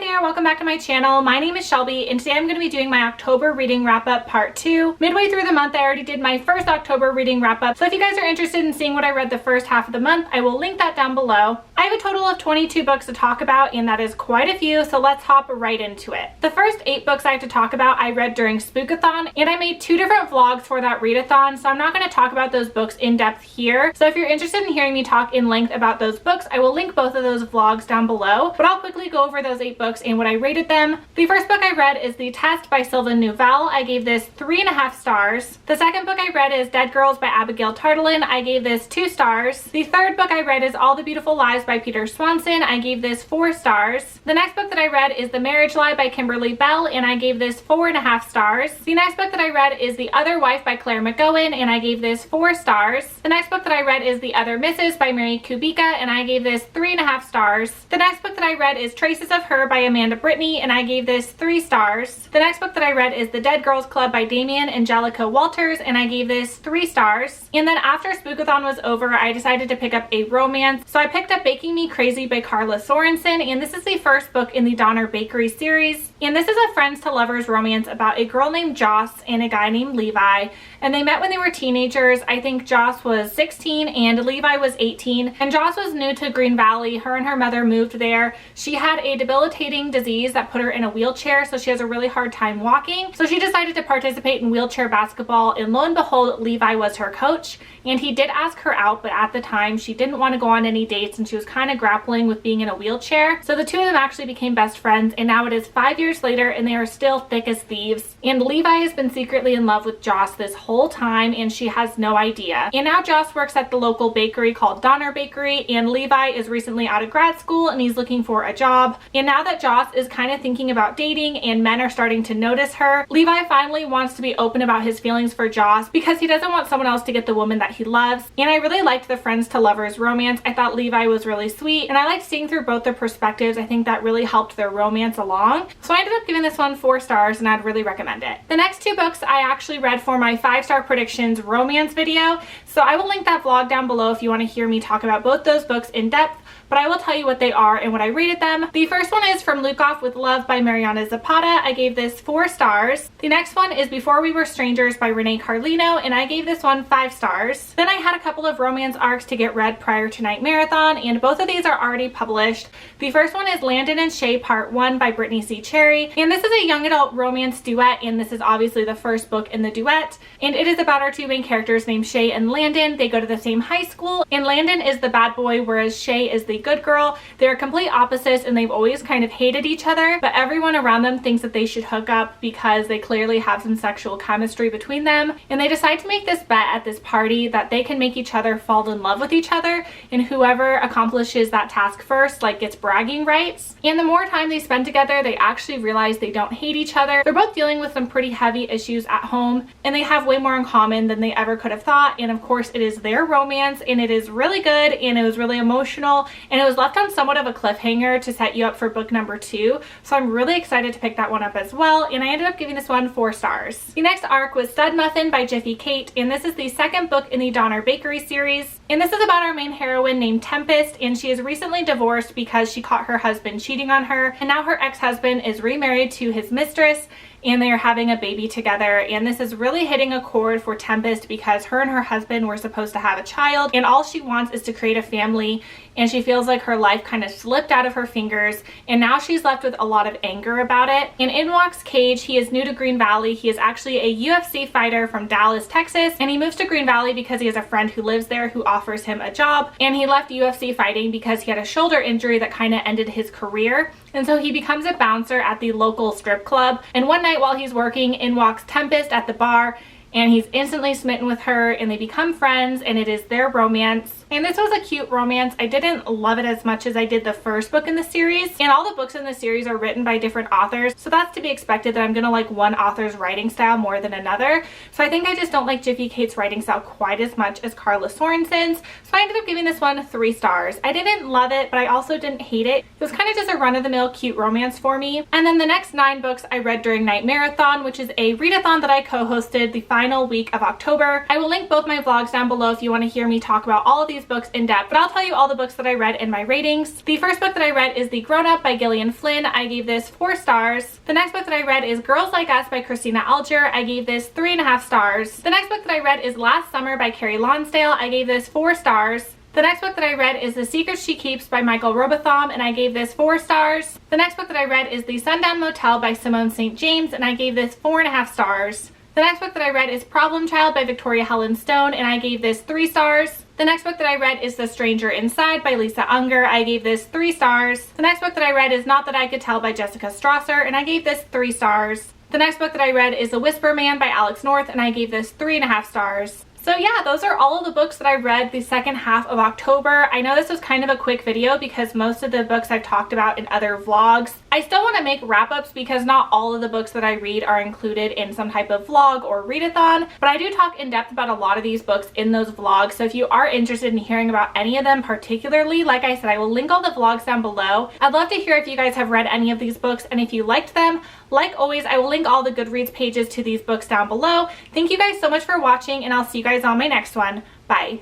there, welcome back to my channel. My name is Shelby and today I'm going to be doing my October reading wrap-up part 2. Midway through the month I already did my first October reading wrap-up, so if you guys are interested in seeing what I read the first half of the month, I will link that down below. I have a total of 22 books to talk about and that is quite a few, so let's hop right into it. The first 8 books I have to talk about I read during Spookathon, and I made 2 different vlogs for that readathon, so I'm not going to talk about those books in depth here. So if you're interested in hearing me talk in length about those books, I will link both of those vlogs down below, but I'll quickly go over those 8 books and what I rated them. The first book I read is The Test by Sylvain Neuvel. I gave this 3.5 stars. The second book I read is Dead Girls by Abigail Tartolin. I gave this 2 stars. The third book I read is All the Beautiful Lies by Peter Swanson. I gave this 4 stars. The next book that I read is The Marriage Lie by Kimberly Bell, and I gave this 4.5 stars. The next book that I read is The Other Wife by Claire McGowan, and I gave this 4 stars. The next book that I read is The Other Misses by Mary Kubica, and I gave this 3.5 stars. The next book that I read is Traces of Her by Amanda Brittany, and I gave this 3 stars. The next book that I read is The Dead Girls Club by Damian Angelica Walters, and I gave this 3 stars. And then after Spookathon was over, I decided to pick up a romance. So I picked up Baking Me Crazy by Carla Sorensen, and this is the first book in the Donner Bakery series. And this is a friends to lovers romance about a girl named Joss and a guy named Levi. And they met when they were teenagers. I think Joss was 16 and Levi was 18. And Joss was new to Green Valley. Her and her mother moved there. She had a debilitating disease that put her in a wheelchair, so she has a really hard time walking. So she decided to participate in wheelchair basketball, and lo and behold, Levi was her coach. And he did ask her out, but at the time she didn't want to go on any dates and she was kind of grappling with being in a wheelchair. So the two of them actually became best friends, and now it is 5 years later and they are still thick as thieves. And Levi has been secretly in love with Joss this whole time and she has no idea. And now Joss works at the local bakery called Donner Bakery, and Levi is recently out of grad school and he's looking for a job. And now that Joss is kind of thinking about dating and men are starting to notice her, Levi finally wants to be open about his feelings for Joss because he doesn't want someone else to get the woman that he loves. And I really liked the friends to lovers romance. I thought Levi was really sweet and I liked seeing through both their perspectives. I think that really helped their romance along. So I ended up giving this one 4 stars and I'd really recommend it. The next 2 books I actually read for my 5-star predictions romance video. So I will link that vlog down below if you want to hear me talk about both those books in depth, but I will tell you what they are and what I rated them. The first one is From Luke Off with Love by Mariana Zapata. I gave this 4 stars. The next one is Before We Were Strangers by Renee Carlino, and I gave this one 5 stars. Then I had a couple of romance arcs to get read prior to Night Marathon, and both of these are already published. The first one is Landon and Shay Part 1 by Brittany C. Cherry, and this is a young adult romance duet, and this is obviously the first book in the duet, and it is about our 2 main characters named Shay and Landon. They go to the same high school, and Landon is the bad boy whereas Shay is the good girl. They're complete opposites and they've always kind of hated each other, but everyone around them thinks that they should hook up because they clearly have some sexual chemistry between them, and they decide to make this bet at this party that they can make each other fall in love with each other, and whoever accomplishes that task first gets bragging rights. And the more time they spend together, they actually realize they don't hate each other. They're both dealing with some pretty heavy issues at home and they have way more in common than they ever could have thought. And of course it is their romance and it is really good and it was really emotional, and it was left on somewhat of a cliffhanger to set you up for book number 2. So I'm really excited to pick that one up as well, and I ended up giving this one 4 stars. The next arc was Stud Muffin by Jiffy Kate, and this is the second book in the Donner Bakery series. And this is about our main heroine named Tempest, and she is recently divorced because she caught her husband cheating on her, and now her ex-husband is remarried to his mistress and they are having a baby together. And this is really hitting a chord for Tempest because her and her husband were supposed to have a child and all she wants is to create a family, and she feels like her life kind of slipped out of her fingers and now she's left with a lot of anger about it. And in walks Cage. He is new to Green Valley. He is actually a UFC fighter from Dallas, Texas, and he moves to Green Valley because he has a friend who lives there who offers him a job, and he left UFC fighting because he had a shoulder injury that kind of ended his career. And so he becomes a bouncer at the local strip club, and one night while he's working, in walks Tempest at the bar, and he's instantly smitten with her and they become friends, and it is their romance. And this was a cute romance. I didn't love it as much as I did the first book in the series, and all the books in the series are written by different authors, so that's to be expected that I'm gonna like one author's writing style more than another. So I think I just don't like Jiffy Kate's writing style quite as much as Carla Sorensen's, so I ended up giving this one 3 stars. I didn't love it, but I also didn't hate it. It was kind of just a run-of-the-mill cute romance for me. And then the next 9 books I read during Night Marathon, which is a readathon that I co-hosted the final week of October. I will link both my vlogs down below if you want to hear me talk about all of these these books in depth, but I'll tell you all the books that I read in my ratings. The first book that I read is The Grown Up by Gillian Flynn. I gave this 4 stars. The next book that I read is Girls Like Us by Christina Alger. I gave this 3.5 stars. The next book that I read is Last Summer by Carrie Lonsdale. I gave this 4 stars. The next book that I read is The Secrets She Keeps by Michael Robotham, and I gave this 4 stars. The next book that I read is The Sundown Motel by Simone St. James, and I gave this 4.5 stars. The next book that I read is Problem Child by Victoria Helen Stone, and I gave this 3 stars. The next book that I read is The Stranger Inside by Lisa Unger. I gave this 3 stars. The next book that I read is Not That I Could Tell by Jessica Strasser, and I gave this 3 stars. The next book that I read is The Whisper Man by Alex North, and I gave this 3.5 stars. So yeah, those are all of the books that I read the second half of October. I know this was kind of a quick video because most of the books I've talked about in other vlogs. I still want to make wrap-ups because not all of the books that I read are included in some type of vlog or readathon, but I do talk in depth about a lot of these books in those vlogs. So if you are interested in hearing about any of them particularly, like I said, I will link all the vlogs down below. I'd love to hear if you guys have read any of these books and if you liked them. Like always, I will link all the Goodreads pages to these books down below. Thank you guys so much for watching, and I'll see you guys on my next one. Bye.